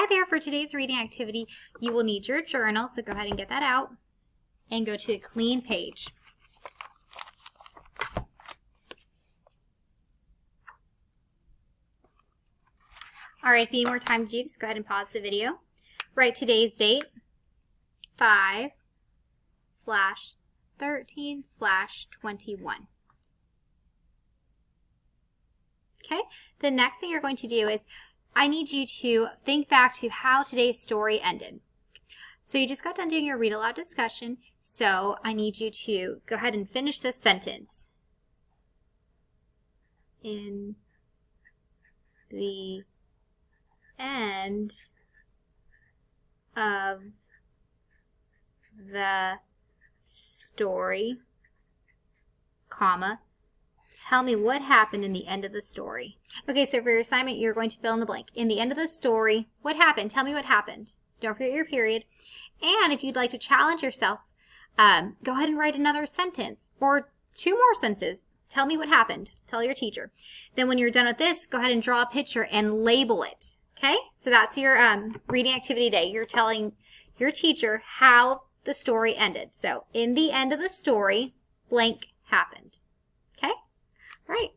there for today's reading activity. You will need your journal, so go ahead and get that out and go to a clean page. All right, if you need more time to do this, go ahead and pause the video. Write today's date, 5/13/21. Okay, the next thing you're going to do is I need you to think back to how today's story ended. So you just got done doing your read aloud discussion, so I need you to go ahead and finish this sentence. In the end of the story, comma, tell me what happened in the end of the story. Okay, so for your assignment, you're going to fill in the blank. In the end of the story, what happened? Tell me what happened. Don't forget your period. And if you'd like to challenge yourself, go ahead and write another sentence or 2 more sentences. Tell me what happened. Tell your teacher. Then when you're done with this, go ahead and draw a picture and label it. Okay? So that's your reading activity day. You're telling your teacher how the story ended. So in the end of the story, blank happened. Okay? All right.